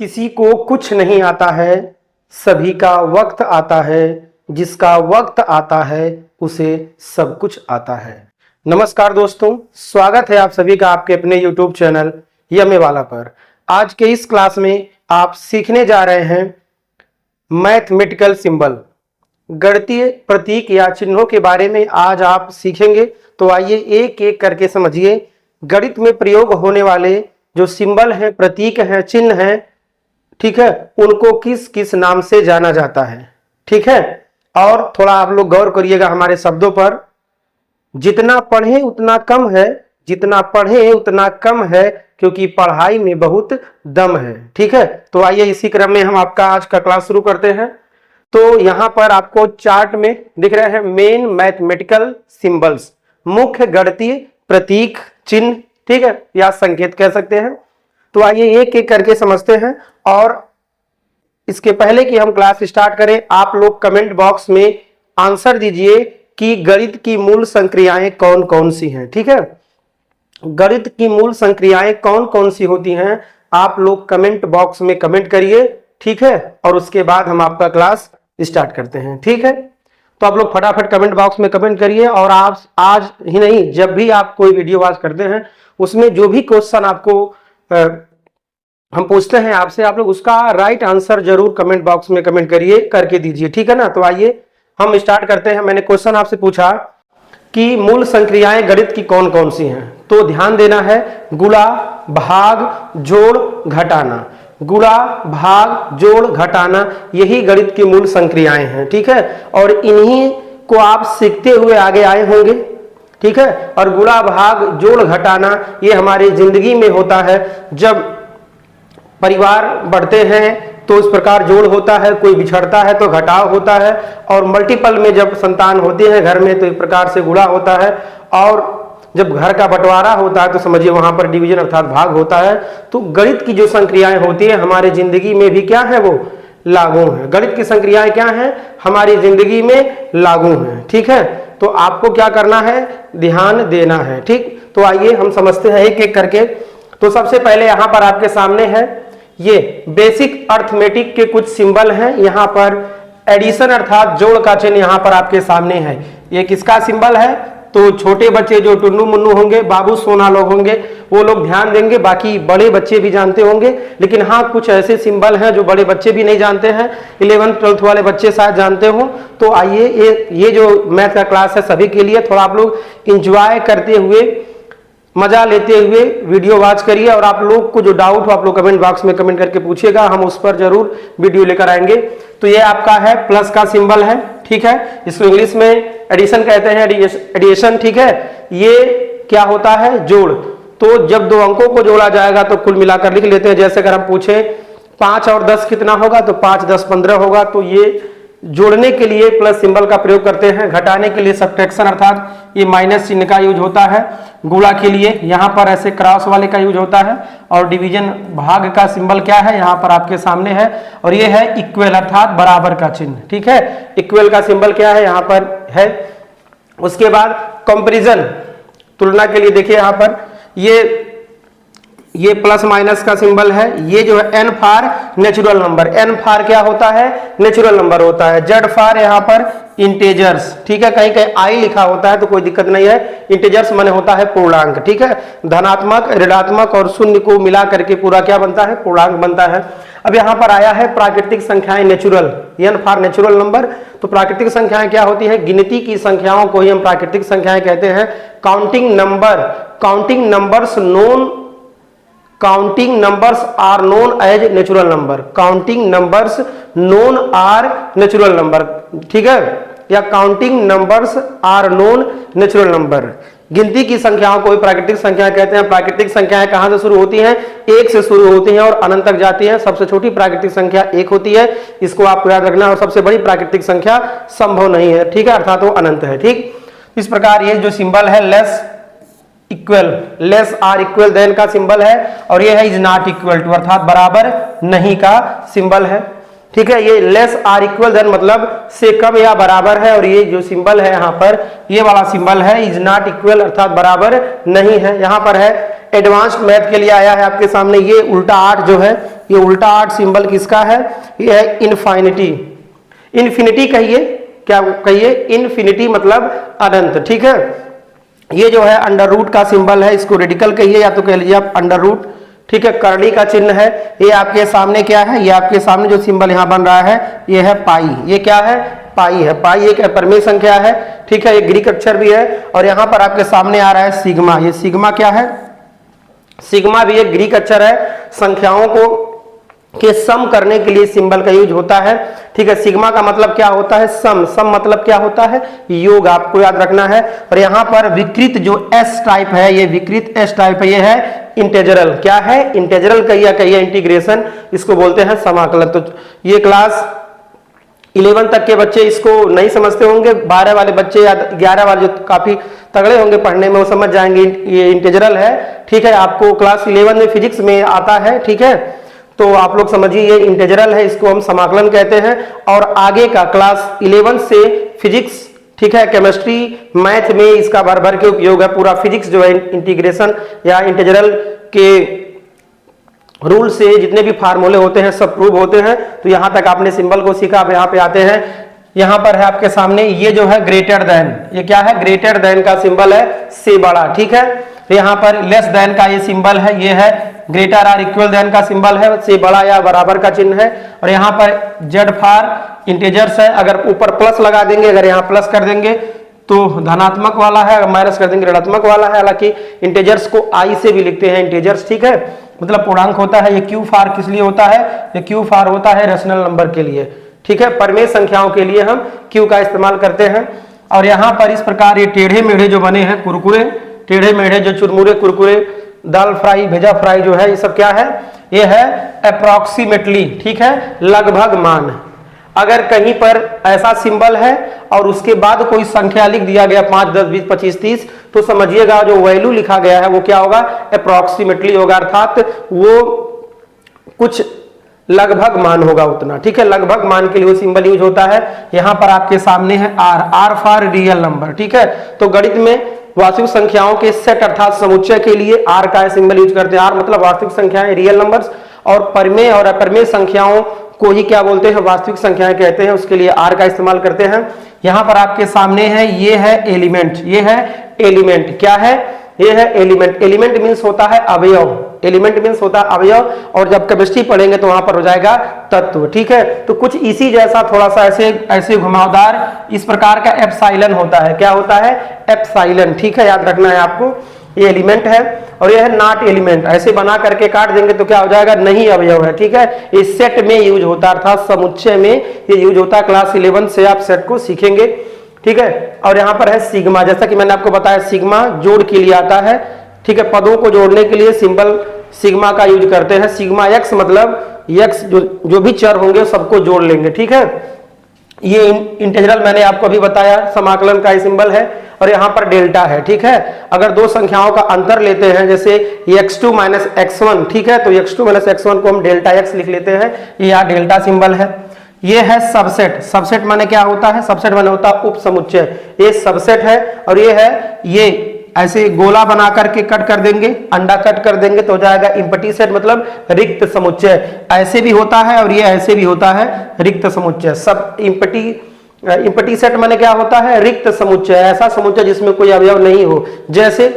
किसी को कुछ नहीं आता है, सभी का वक्त आता है, जिसका वक्त आता है उसे सब कुछ आता है। नमस्कार दोस्तों, स्वागत है आप सभी का आपके अपने YouTube चैनल यमे वाला पर। आज के इस क्लास में आप सीखने जा रहे हैं मैथमेटिकल सिंबल, गणितीय प्रतीक या चिन्हों के बारे में आज आप सीखेंगे। तो आइए एक एक करके समझिए गणित में प्रयोग होने वाले जो सिंबल हैं, प्रतीक हैं, चिन्ह हैं, ठीक है, उनको किस किस नाम से जाना जाता है। ठीक है, और थोड़ा आप लोग गौर करिएगा हमारे शब्दों पर। जितना पढ़े उतना कम है, जितना पढ़े उतना कम है, क्योंकि पढ़ाई में बहुत दम है। ठीक है, तो आइए इसी क्रम में हम आपका आज का क्लास शुरू करते हैं। तो यहां पर आपको चार्ट में दिख रहे हैं मेन मैथमेटिकल सिंबल्स, मुख्य गणितीय प्रतीक, चिन्ह, ठीक है, या संकेत कह सकते हैं। तो आइए एक एक करके समझते हैं। और इसके पहले कि हम क्लास स्टार्ट करें, आप लोग कमेंट बॉक्स में आंसर दीजिए कि गणित की मूल संक्रियाएं कौन कौन सी हैं। ठीक है, गणित की मूल संक्रियाएं कौन कौन सी होती हैं, आप लोग कमेंट बॉक्स में कमेंट करिए। ठीक है, और उसके बाद हम आपका क्लास स्टार्ट करते हैं। ठीक है, तो आप लोग फटाफट कमेंट बॉक्स में कमेंट करिए। और आप आज ही नहीं, जब भी आप कोई वीडियो वॉच करते हैं उसमें जो भी क्वेश्चन आपको हम पूछते हैं आपसे, आप लोग उसका राइट आंसर जरूर कमेंट बॉक्स में कमेंट करिए, करके दीजिए। ठीक है ना, तो आइए हम स्टार्ट करते हैं। मैंने क्वेश्चन आपसे पूछा कि मूल संक्रियाएं गणित की कौन कौन सी हैं, तो ध्यान देना है गुणा, भाग, जोड़, घटाना। गुणा, भाग, जोड़, घटाना, यही गणित की मूल संक्रियाएं हैं। ठीक है, और इन्हीं को आप सीखते हुए आगे आए होंगे। ठीक है, और गुणा, भाग, जोड़, घटाना ये हमारी जिंदगी में होता है। जब परिवार बढ़ते हैं तो इस प्रकार जोड़ होता है, कोई बिछड़ता है तो घटाव होता है, और मल्टीपल में जब संतान होती है घर में तो इस प्रकार से गुणा होता है, और जब घर का बंटवारा होता है तो समझिए वहां पर डिवीजन अर्थात भाग होता है। तो गणित की जो संक्रियाएं होती है हमारे जिंदगी में भी क्या है, वो लागू है। गणित की संक्रियाएं क्या है, हमारी जिंदगी में लागू है। ठीक है, तो आपको क्या करना है, ध्यान देना है। ठीक, तो आइए हम समझते हैं एक एक करके। तो सबसे पहले यहां पर आपके सामने है ये बेसिक अर्थमेटिक के कुछ सिंबल हैं। यहां पर एडिशन अर्थात जोड़ का चिन्ह यहां पर आपके सामने है। ये किसका सिंबल है, तो छोटे बच्चे जो टुन्नू मुन्नू होंगे, बाबू सोना लोग होंगे, वो लोग ध्यान देंगे, बाकी बड़े बच्चे भी जानते होंगे। लेकिन हाँ, कुछ ऐसे सिंबल हैं जो बड़े बच्चे भी नहीं जानते हैं, 11th 12th वाले बच्चे शायद जानते हो। तो आइए ये जो मैथ का क्लास है सभी के लिए, थोड़ा आप लोग इंजॉय करते हुए, मजा लेते हुए वीडियो वॉच करिए। और आप लोग को जो डाउट हो आप लोग कमेंट बॉक्स में कमेंट करके पूछिएगा, हम उस पर जरूर वीडियो लेकर आएंगे। तो ये आपका है प्लस का सिंबल है। ठीक है, इसको इंग्लिश में एडिशन कहते हैं, एडिशन। ठीक है, ये क्या होता है, जोड़। तो जब दो अंकों को जोड़ा जाएगा तो कुल मिलाकर लिख लेते हैं। जैसे अगर हम पूछे 5 और 10 कितना होगा, तो 5 10 15 होगा। तो ये जोड़ने के लिए प्लस सिंबल का प्रयोग करते हैं, घटाने के लिए सब्ट्रैक्शन अर्थात ये माइनस चिन्ह का यूज होता है, गुणा के लिए यहाँ पर ऐसे क्रॉस वाले का यूज होता है, और डिवीजन भाग का सिंबल क्या है यहाँ पर आपके सामने है, और ये है इक्वल अर्थात बराबर का चिन्ह। ठीक है, इक्वल का सिंबल क्या है यहाँ पर है। उसके बाद कंपैरिजन, तुलना के लिए देखिए यहाँ पर ये प्लस माइनस का सिंबल है। ये जो है एन फार नेचुरल नंबर, एन फार क्या होता है, नेचुरल नंबर होता है। जेड फार यहाँ पर इंटेजर्स। ठीक है, कहीं कहीं आई लिखा होता है तो कोई दिक्कत नहीं है, इंटेजर्स माने होता है पूर्णांक। ठीक है, धनात्मक, ऋणात्मक और शून्य को मिला करके पूरा क्या बनता है, पूर्णांक बनता है। अब यहाँ पर आया है प्राकृतिक संख्याएं, नेचुरल, एन फार नेचुरल नंबर। तो प्राकृतिक संख्याएं क्या होती है, गिनती की संख्याओं को ही हम प्राकृतिक संख्याएं कहते हैं। Counting number, counting numbers are known as natural number, counting numbers known are natural number। ठीक है, या counting numbers are known natural number. गिनती की संख्याओं को प्राकृतिक संख्या कहते हैं। प्राकृतिक संख्याएं कहां से शुरू होती हैं, 1 से शुरू होती हैं और अनंत तक जाती हैं। सबसे छोटी प्राकृतिक संख्या 1 होती है, इसको आपको याद रखना है, और सबसे बड़ी प्राकृतिक संख्या संभव नहीं है। ठीक है, अर्थात वो अनंत है। ठीक, इस प्रकार ये जो सिंबल है less equal, less or equal than का सिंबल है, और ये है इज नॉट इक्वल टू अर्थात बराबर नहीं का सिंबल है। ठीक है, ये लेस आर इक्वल देन मतलब से कम या बराबर है, और ये जो सिंबल है यहाँ पर ये वाला सिंबल है इज नॉट इक्वल अर्थात बराबर नहीं है। यहाँ पर है एडवांस्ड मैथ के लिए आया है आपके सामने ये उल्टा 8 जो है ये उल्टा 8 सिंबल किसका है? ये है इनफाइनिटी। इन्फिनिटी कहिए, क्या कहिए? इन्फिनिटी मतलब अनंत, ठीक है। ये जो है अंडर रूट का सिंबल है, इसको रेडिकल कहिए या तो कह लीजिए आप अंडर रूट, ठीक है। करड़ी का चिन्ह है। ये आपके सामने क्या है? ये आपके सामने जो सिंबल यहाँ बन रहा है ये है पाई। ये क्या है? पाई है। पाई एक अपरिमेय संख्या है, ठीक है। ये ग्रीक अक्षर भी है। और यहाँ पर आपके सामने आ रहा है सिग्मा। ये सिग्मा क्या है? सिग्मा भी एक ग्रीक अक्षर है। संख्याओं को के सम करने के लिए सिंबल का यूज होता है, ठीक है। सिग्मा का मतलब क्या होता है? सम। सम मतलब क्या होता है? योग, आपको याद रखना है। और यहाँ पर विकृत जो एस टाइप है, ये विकृत एस टाइप है, ये है इंटेजरल। क्या है? इंटेजरल कहिए इंटीग्रेशन, इसको बोलते हैं समाकलन। तो ये क्लास 11 तक के बच्चे इसको नहीं समझते होंगे, 12 वाले बच्चे या 11 वाले जो काफी तगड़े होंगे पढ़ने में वो समझ जाएंगे ये इंटेजरल है, ठीक है। आपको क्लास 11 में फिजिक्स में आता है, ठीक है। तो आप लोग समझिए ये इंटेजरल है, इसको हम समाकलन कहते हैं। और आगे का क्लास 11 से फिजिक्स, ठीक है, केमिस्ट्री, मैथ में इसका भर भर के उपयोग है। पूरा फिजिक्स जो है इंटीग्रेशन या इंटेजरल के रूल से जितने भी फार्मूले होते हैं सब प्रूव होते हैं। तो यहां तक आपने सिंबल को सीखा। अब यहाँ पे आते हैं, यहां पर है आपके सामने ये जो है ग्रेटर देन। ये क्या है? ग्रेटर देन का सिंबल है, से बड़ा, ठीक है। तो यहाँ पर लेस देन का ये सिंबल है, ये है ग्रेटर और इक्वल देन का सिंबल है, से बड़ा या बराबर का चिन्ह है। और यहाँ पर जेड फॉर इंटीजर्स है। अगर ऊपर प्लस लगा देंगे, अगर यहाँ प्लस कर देंगे तो धनात्मक वाला है, अगर माइनस कर देंगे ऋणात्मक वाला है। हालांकि इंटीजर्स को आई से भी लिखते हैं इंटीजर्स, ठीक है, मतलब पूर्णांक होता है। ये क्यू फॉर किस लिए होता है? ये क्यू फॉर होता है रेशनल नंबर के लिए, ठीक है। परमेय संख्याओं के लिए हम क्यू का इस्तेमाल करते हैं। और यहाँ पर इस प्रकार ये टेढ़े मेढ़े जो बने हैं कुरकुरे, टेढ़े मेढ़े जो चुरमुरे कुरकुरे, दाल फ्राई, भेजा फ्राई जो है, ये सब क्या है? ये है अप्रॉक्सीमेटली, ठीक है, लगभग मान। अगर कहीं पर ऐसा सिंबल है और उसके बाद कोई संख्या लिख दिया गया 5, 10, 20, 25, 30, तो समझिएगा जो वैल्यू लिखा गया है वो क्या होगा? अप्रॉक्सीमेटली होगा, अर्थात वो कुछ लगभग मान होगा उतना, ठीक है। लगभग मान के लिए वो सिंबल यूज होता है। यहां पर आपके सामने है R, R for real number, ठीक है। तो गणित में वास्तविक संख्याओं के सेट अर्थात समुच्चय के लिए आर का सिंबल यूज करते हैं। आर मतलब वास्तविक संख्याएं, रियल नंबर्स। और परमेय और अपरमेय संख्याओं को ही क्या बोलते हैं? वास्तविक संख्याएं कहते हैं। उसके लिए आर का इस्तेमाल करते हैं। यहां पर आपके सामने है, ये है एलिमेंट, ये है एलिमेंट। क्या है? ये है एलिमेंट। एलिमेंट मीन्स होता है अवयव, एलिमेंट मीन्स होता है अवयव। और जब केमिस्ट्री पढ़ेंगे तो वहां पर हो जाएगा तत्व, ठीक है। तो कुछ इसी जैसा थोड़ा सा ऐसे घुमावदार इस प्रकार का एप्सिलॉन होता है। क्या होता है? एप्सिलॉन, ठीक है, याद रखना है आपको। ये एलिमेंट है और ये है नॉट एलिमेंट। ऐसे बना करके काट देंगे तो क्या हो जाएगा? नहीं अवयव है, ठीक है। इस सेट में यूज होता है, अर्थात समुच्चय में ये यूज होता है। क्लास 11 से आप सेट को सीखेंगे, ठीक है। और यहाँ पर है सिग्मा, जैसा कि मैंने आपको बताया सिग्मा जोड़ के लिए आता है, ठीक है। पदों को जोड़ने के लिए सिंबल सिग्मा का यूज करते हैं। सिग्मा एक्स मतलब एक्स जो भी चर होंगे सबको जोड़ लेंगे, ठीक है। ये इंटीग्रल मैंने आपको अभी बताया, समाकलन का सिंबल है। और यहाँ पर डेल्टा है, ठीक है। अगर दो संख्याओं का अंतर लेते हैं, जैसे x2 माइनस x1, ठीक है, तो x2 माइनस x1 को हम डेल्टा x लिख लेते हैं। ये यहाँ डेल्टा सिंबल है। ये है सबसेट। सबसेट माने क्या होता है? सबसेट माने होता है उप समुच्चय। ये सबसेट है। और ये है, ये ऐसे गोला बना करके कट कर देंगे, अंडा कट कर देंगे तो हो जाएगा एम्प्टी सेट, मतलब रिक्त समुच्चय। ऐसे भी होता है और ये ऐसे भी होता है, रिक्त समुच्चय। सब एम्प्टी सेट माने क्या होता है? रिक्त समुच्चय, ऐसा समुच्चय जिसमें कोई अवयव नहीं हो। जैसे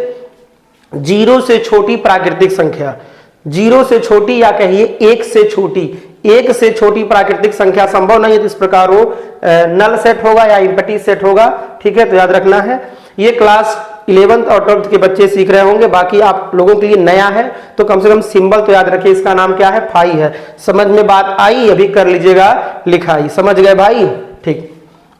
0 से छोटी प्राकृतिक संख्या, 0 से छोटी या कहिए 1 से छोटी, 1 से छोटी प्राकृतिक संख्या संभव नहीं है। तो इस प्रकार वो नल सेट होगा या एम्प्टी सेट होगा, ठीक है। तो याद रखना है। ये क्लास 11th और 12th के बच्चे सीख रहे होंगे, बाकी आप लोगों के लिए नया है तो कम से कम सिंबल तो याद रखिए। इसका नाम क्या है? फाई है। समझ में बात आई? अभी कर लीजिएगा लिखाई। समझ गए भाई? ठीक।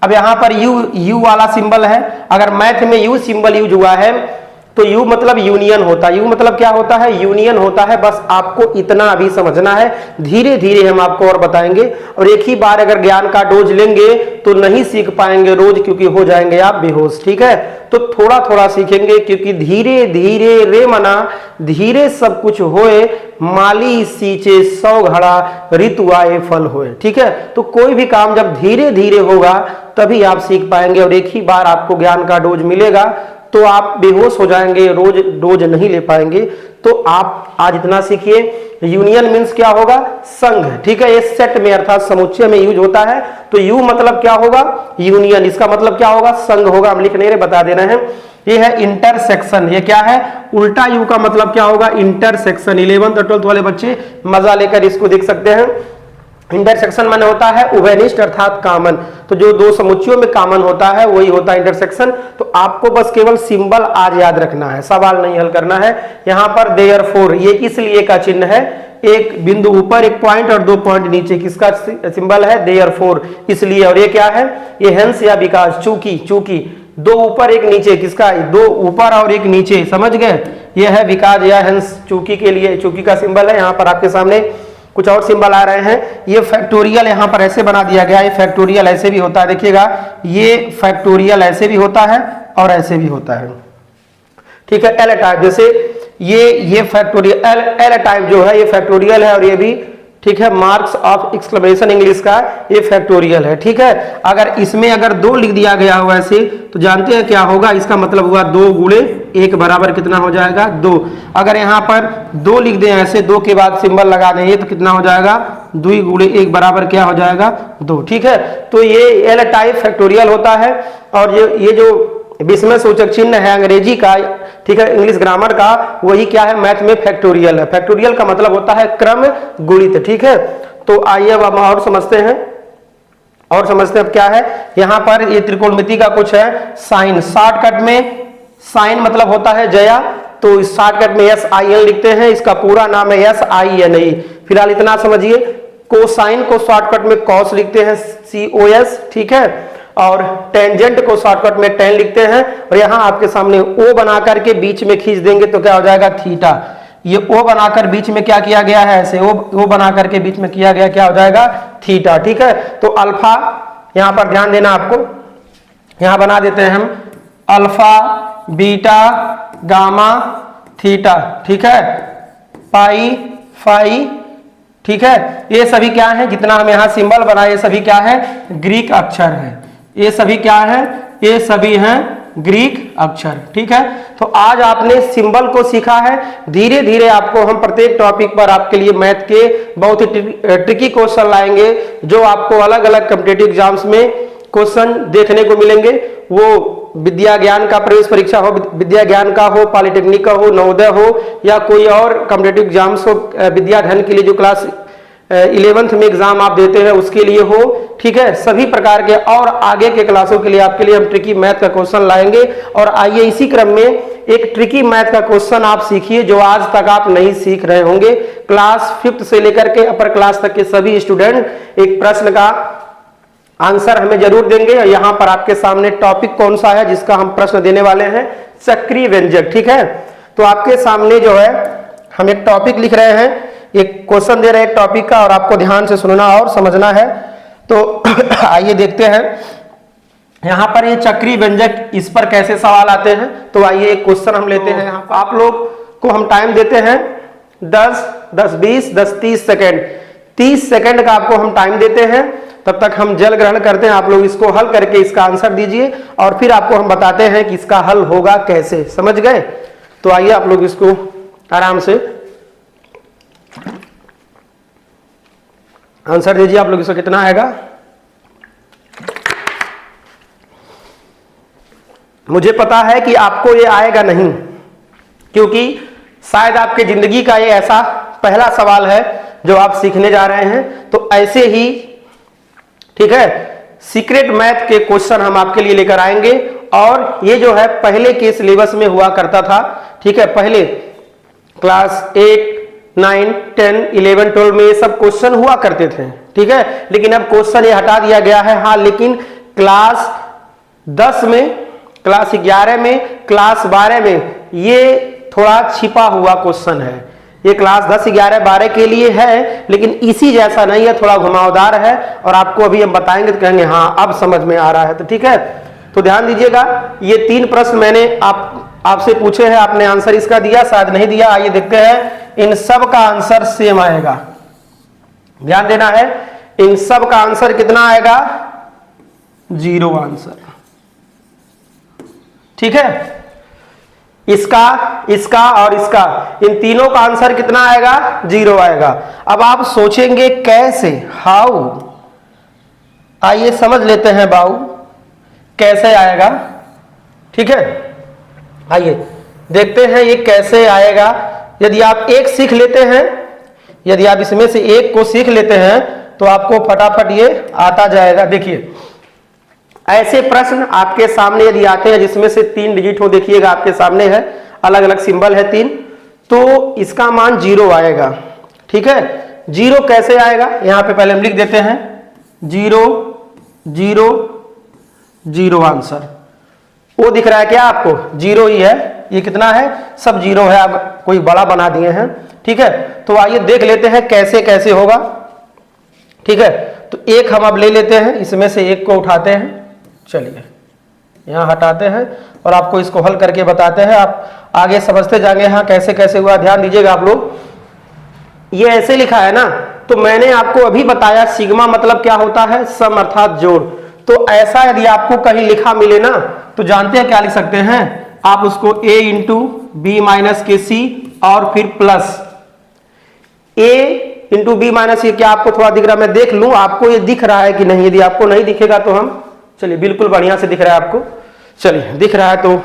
अब यहाँ पर यू वाला सिंबल है। अगर मैथ में यू सिंबल यूज हुआ है तो यू मतलब यूनियन होता है। यू मतलब क्या होता है? यूनियन होता है। बस आपको इतना अभी समझना है, धीरे धीरे हम आपको और बताएंगे। और एक ही बार अगर ज्ञान का डोज लेंगे तो नहीं सीख पाएंगे रोज, क्योंकि हो जाएंगे आप बेहोश, ठीक है। तो थोड़ा थोड़ा सीखेंगे, क्योंकि धीरे धीरे रे मना धीरे सब कुछ होए, माली सींचे 100 घड़ा ऋतु आए फल होए, ठीक है। तो कोई भी काम जब धीरे धीरे होगा तभी आप सीख पाएंगे। और एक ही बार आपको ज्ञान का डोज मिलेगा तो आप बेहोश हो जाएंगे, रोज डोज नहीं ले पाएंगे। तो आप आज इतना सीखिए। यूनियन मीन्स क्या होगा, संघ, ठीक है, ये सेट में अर्थात समुच्चय में यूज होता है। तो यू मतलब क्या होगा, यूनियन, इसका मतलब क्या होगा, संघ होगा। हम लिख नहीं रहे, बता देना है। ये है इंटरसेक्शन, ये क्या है, उल्टा यू का मतलब क्या होगा, इंटरसेक्शन। 11th और 12th वाले बच्चे मजा लेकर इसको देख सकते हैं। इंटरसेक्शन माने होता है उभयनिष्ठ अर्थात कॉमन, तो जो दो समुच्चयों में कॉमन होता है वही होता है इंटरसेक्शन। तो आपको बस केवल सिंबल आज याद रखना है, सवाल नहीं हल करना है। यहां पर देयरफॉर, ये इसलिए का चिन्ह है, एक बिंदु ऊपर एक पॉइंट और 2 पॉइंट नीचे, किसका सिंबल है, देयरफॉर, इसलिए। और ये क्या है, ये हेंस या बिकॉज़, चूंकि, चूंकि, 2 ऊपर एक नीचे, किसका, 2 ऊपर और 1 नीचे, समझ गए, ये है बिकॉज़ या हेंस, चूंकि के लिए, चूंकि का सिंबल है। यहां पर आपके सामने कुछ और सिंबल आ रहे हैं। ये फैक्टोरियल यहां पर ऐसे बना दिया गया है, ये फैक्टोरियल ऐसे भी होता है, देखिएगा, ये फैक्टोरियल ऐसे भी होता है और ऐसे भी होता है, ठीक है। एल टाइप, जैसे ये फैक्टोरियल, एल टाइप जो है ये फैक्टोरियल है, और ये भी, ठीक है, मार्क्स ऑफ एक्सक्लेमेशन इंग्लिश का ये फैक्टोरियल है, ठीक है। अगर इसमें अगर 2 लिख दिया गया हो ऐसे, तो जानते हैं क्या होगा, इसका मतलब हुआ 2 गुणे 1 बराबर कितना हो जाएगा, 2। अगर यहाँ पर 2 लिख दें ऐसे, 2 के बाद सिंबल लगा दें, तो कितना हो जाएगा, 2 गुणे 1 बराबर क्या हो जाएगा, 2, ठीक है। तो ये एल टाइप फैक्टोरियल होता है। और ये जो विस्मय सूचक चिन्ह है अंग्रेजी का, ठीक है, इंग्लिश ग्रामर का, वही क्या है, मैथ में फैक्टोरियल है। फैक्टोरियल का मतलब होता है क्रम गुणित, ठीक है। तो आइए अब हम और समझते हैं, और समझते हैं अब क्या है। यहां पर ये त्रिकोणमिति का कुछ है, साइन, शॉर्टकट में साइन मतलब होता है जया, तो इस शॉर्टकट में SIN लिखते हैं, इसका पूरा नाम है SINE। फिलहाल इतना समझिए। कोसाइन को शॉर्टकट में कॉस लिखते हैं, COS, ठीक है। और टेंजेंट को शॉर्टकट में टेन लिखते हैं। और यहां आपके सामने O बनाकर के बीच में खींच देंगे तो क्या हो जाएगा, थीटा। ये O बनाकर बीच में क्या किया गया है, ऐसे O बनाकर के बीच में किया गया, क्या हो जाएगा, थीटा, ठीक है। तो अल्फा, यहां पर ध्यान देना आपको, यहां बना देते हैं हम अल्फा, बीटा, गामा, थीटा, ठीक है, पाई, फाई, ठीक है। ये सभी क्या है, जितना हम यहां सिंबल बनाए, ये सभी क्या है, ग्रीक अक्षर है। ये सभी क्या है, ये सभी हैं ग्रीक अक्षर, ठीक है। तो आज आपने सिंबल को सीखा है। धीरे धीरे आपको हम प्रत्येक टॉपिक पर आपके लिए मैथ के बहुत ही ट्रिकी क्वेश्चन लाएंगे, जो आपको अलग अलग कॉम्पिटिटिव एग्जाम्स में क्वेश्चन देखने को मिलेंगे। वो विद्या ज्ञान का प्रवेश परीक्षा हो, विद्या ज्ञान का हो, पॉलिटेक्निक का हो, नवोदय हो, या कोई और कॉम्पिटिटिव एग्जाम्स हो, विद्याधन के लिए जो क्लास 11th में एग्जाम आप देते हैं उसके लिए हो, ठीक है। सभी प्रकार के और आगे के क्लासों के लिए आपके लिए हम ट्रिकी मैथ का क्वेश्चन लाएंगे। और आइए इसी क्रम में एक ट्रिकी मैथ का क्वेश्चन आप सीखिए, जो आज तक आप नहीं सीख रहे होंगे। क्लास 5th से लेकर के अपर क्लास तक के सभी स्टूडेंट एक प्रश्न का आंसर हमें जरूर देंगे। और यहां पर आपके सामने टॉपिक कौन सा है जिसका हम प्रश्न देने वाले हैं, चक्रीय व्यंजक, ठीक है। तो आपके सामने जो है हम एक टॉपिक लिख रहे हैं, एक क्वेश्चन दे रहे हैं एक टॉपिक का, और आपको ध्यान से सुनना और समझना है। तो आइए देखते हैं यहां पर ये चक्रीय व्यंजक, इस पर कैसे सवाल आते हैं। तो आइए एक क्वेश्चन हम लेते हैं। आप लोग को हम टाइम देते हैं 10, 10, 20, 10, 30 सेकेंड। 30 सेकेंड का आपको हम टाइम देते हैं, तब तक हम जल ग्रहण करते हैं। आप लोग इसको हल करके इसका आंसर दीजिए, और फिर आपको हम बताते हैं कि इसका हल होगा कैसे, समझ गए। तो आइए आप लोग इसको आराम से आंसर दीजिए। आप लोग इसको कितना आएगा, मुझे पता है कि आपको ये आएगा नहीं, क्योंकि शायद आपके जिंदगी का ये ऐसा पहला सवाल है जो आप सीखने जा रहे हैं। तो ऐसे ही, ठीक है, सीक्रेट मैथ के क्वेश्चन हम आपके लिए लेकर आएंगे। और ये जो है पहले के सिलेबस में हुआ करता था, ठीक है। पहले क्लास 8, 9, 10, 11, 12 में ये सब क्वेश्चन हुआ करते थे, ठीक है। लेकिन अब क्वेश्चन ये हटा दिया गया है। हाँ, लेकिन क्लास 10 में, क्लास 11 में, क्लास 12 में ये थोड़ा छिपा हुआ क्वेश्चन है। ये क्लास 10, 11, 12 के लिए है, लेकिन इसी जैसा नहीं है, थोड़ा घुमावदार है। और आपको अभी हम बताएंगे तो कहेंगे हाँ अब समझ में आ रहा है। तो ठीक है, तो ध्यान दीजिएगा। ये 3 प्रश्न मैंने आपसे पूछे हैं, आपने आंसर इसका दिया, शायद नहीं दिया। आइए देखते हैं, इन सब का आंसर सेम आएगा। ध्यान देना है, इन सब का आंसर कितना आएगा, 0 आंसर, ठीक है। इसका, इसका और इसका, इन तीनों का आंसर कितना आएगा? 0 आएगा। अब आप सोचेंगे कैसे, हाउ, आइए समझ लेते हैं बाऊ कैसे आएगा। ठीक है, आइए देखते हैं ये कैसे आएगा। यदि आप एक सीख लेते हैं, यदि आप इसमें से एक को सीख लेते हैं तो आपको फटाफट ये आता जाएगा। देखिए ऐसे प्रश्न आपके सामने यदि आते हैं जिसमें से 3 डिजिट हो, देखिएगा आपके सामने है, अलग अलग सिंबल है 3, तो इसका मान 0 आएगा। ठीक है, 0 कैसे आएगा? यहां पे पहले हम लिख देते हैं 0 0 0 आंसर। वो दिख रहा है क्या आपको? 0 ही है, ये कितना है? सब 0 है, आप कोई बड़ा बना दिए हैं। ठीक है, तो आइए देख लेते हैं कैसे कैसे होगा। ठीक है, तो एक हम अब ले लेते हैं, इसमें से एक को उठाते हैं, चलिए यहां हटाते हैं और आपको इसको हल करके बताते हैं, आप आगे समझते जाएंगे। हाँ कैसे कैसे हुआ ध्यान दीजिएगा आप लोग। ये ऐसे लिखा है ना, तो मैंने आपको अभी बताया सिग्मा मतलब क्या होता है? सम अर्थात जोड़। तो ऐसा यदि आपको कहीं लिखा मिले ना तो जानते हैं क्या लिख सकते हैं आप? उसको a इंटू बी माइनस के सी और फिर plus a into B minus, ये क्या आपको थोड़ा दिख रहा है? मैं देख लूं आपको ये दिख रहा है कि नहीं। यदि आपको नहीं दिखेगा तो हम, चलिए बिल्कुल बढ़िया से दिख रहा है आपको, चलिए दिख रहा है तो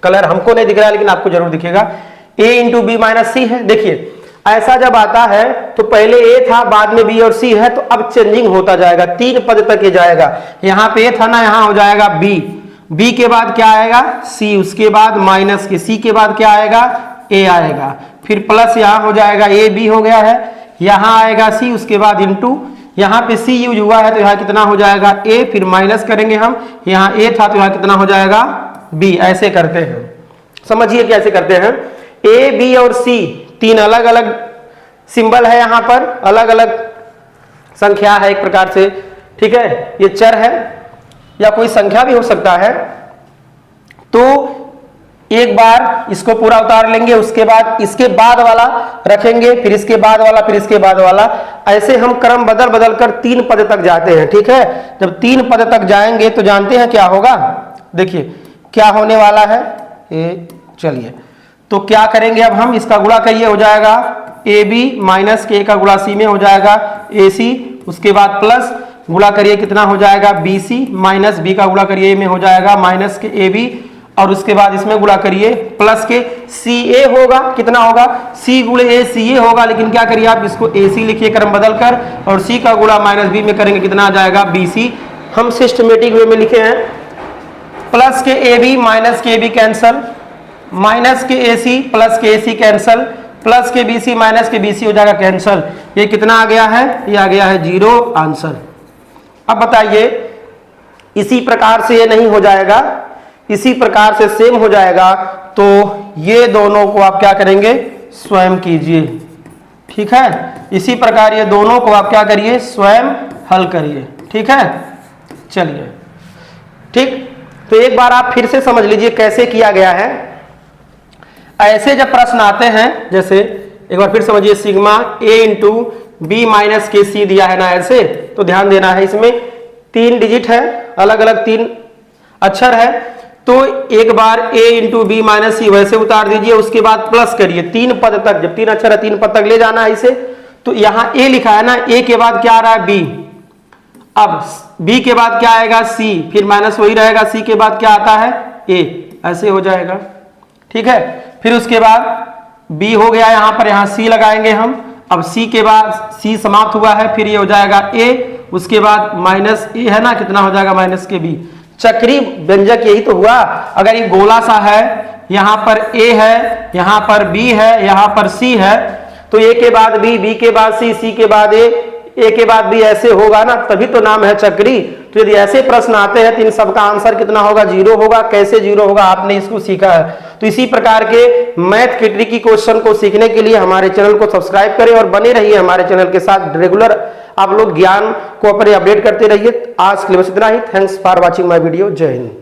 कलर हमको नहीं दिख रहा है लेकिन आपको जरूर दिखेगा। a इंटू बी माइनस सी है। देखिए ऐसा जब आता है तो पहले a था, बाद में b और c है, तो अब चेंजिंग होता जाएगा, 3 पद तक ये जाएगा। यहां पे a था ना, यहां हो जाएगा b, b के बाद क्या आएगा? c, उसके बाद माइनस के, c के बाद क्या आएगा? a आएगा, फिर प्लस यहां हो जाएगा a b हो गया है, यहां आएगा c, उसके बाद इंटू, यहां पे c यूज हुआ है तो यहां कितना हो जाएगा? a, फिर माइनस करेंगे हम, यहां a था तो यहां कितना हो जाएगा? b। ऐसे करते हैं, समझिए कैसे करते हैं। a, b और c 3 अलग अलग सिंबल है, यहां पर अलग अलग संख्या है एक प्रकार से। ठीक है, ये चर है या कोई संख्या भी हो सकता है। तो एक बार इसको पूरा उतार लेंगे, उसके बाद इसके बाद वाला रखेंगे, फिर इसके बाद वाला, फिर इसके बाद वाला, ऐसे हम क्रम बदल बदल कर 3 पद तक जाते हैं। ठीक है, जब 3 पद तक जाएंगे तो जानते हैं क्या होगा? देखिए क्या होने वाला है, चलिए तो क्या करेंगे अब हम? इसका गुणा करिए, हो जाएगा ए बी माइनस के का गुणा सी में हो जाएगा ए सी, उसके बाद प्लस गुणा करिए कितना हो जाएगा? बी सी, माइनस बी का गुणा करिए में हो जाएगा माइनस के ए बी, और उसके बाद इसमें गुणा करिए प्लस के सी ए होगा, कितना होगा? सी गुणे ए सी ए होगा, लेकिन क्या करिए आप इसको ए सी लिखिए क्रम बदल कर, और सी का गुणा माइनस बी में करेंगे कितना आ जाएगा? B c. हम सिस्टमेटिक वे में लिखे हैं, प्लस के ए बी माइनस के ए बी कैंसल, माइनस के ए सी प्लस के ए सी कैंसल, प्लस के बी सी माइनस के बी सी हो जाएगा कैंसल। ये कितना आ गया है? ये आ गया है 0 आंसर। अब बताइए इसी प्रकार से ये नहीं हो जाएगा, इसी प्रकार से सेम हो जाएगा, तो ये दोनों को आप क्या करेंगे? स्वयं कीजिए। ठीक है, इसी प्रकार ये दोनों को आप क्या करिए? स्वयं हल करिए। ठीक है, चलिए ठीक, तो एक बार आप फिर से समझ लीजिए कैसे किया गया है। ऐसे जब प्रश्न आते हैं, जैसे एक बार फिर समझिए, sigma a into B minus के सी दिया है ना, ऐसे तो ध्यान देना है, इसमें 3 डिजिट है, अलग अलग 3 अक्षर है, तो एक बार a इंटू बी माइनस सी वैसे उतार दीजिए, उसके बाद प्लस करिए 3 पद तक, जब 3 अक्षर है 3 पद तक ले जाना है इसे। तो यहां a लिखा है ना, a के बाद क्या आ रहा है? b, अब b के बाद क्या आएगा? c, फिर माइनस वही रहेगा, c के बाद क्या आता है? a, ऐसे हो जाएगा। ठीक है, फिर उसके बाद b हो गया यहां पर, यहां c लगाएंगे हम, अब c के बाद c समाप्त हुआ है, फिर ये हो जाएगा a, उसके बाद माइनस a है ना, कितना हो जाएगा? माइनस के b। चक्री व्यंजक यही तो हुआ। अगर ये गोला सा है, यहां पर a है, यहां पर b है, यहां पर c है, तो a के बाद b, b के बाद c, c के बाद a के बाद b, ऐसे होगा ना, तभी तो नाम है चक्री। तो यदि ऐसे प्रश्न आते हैं तो इन सबका आंसर कितना होगा? 0 होगा। कैसे 0 होगा आपने इसको सीखा है। तो इसी प्रकार के मैथ के ट्रिकी क्वेश्चन को सीखने के लिए हमारे चैनल को सब्सक्राइब करें और बने रहिए हमारे चैनल के साथ। रेगुलर आप लोग ज्ञान को अपने अपडेट करते रहिए। आज के लिए बस इतना ही। Thanks for watching my video. जय हिंद।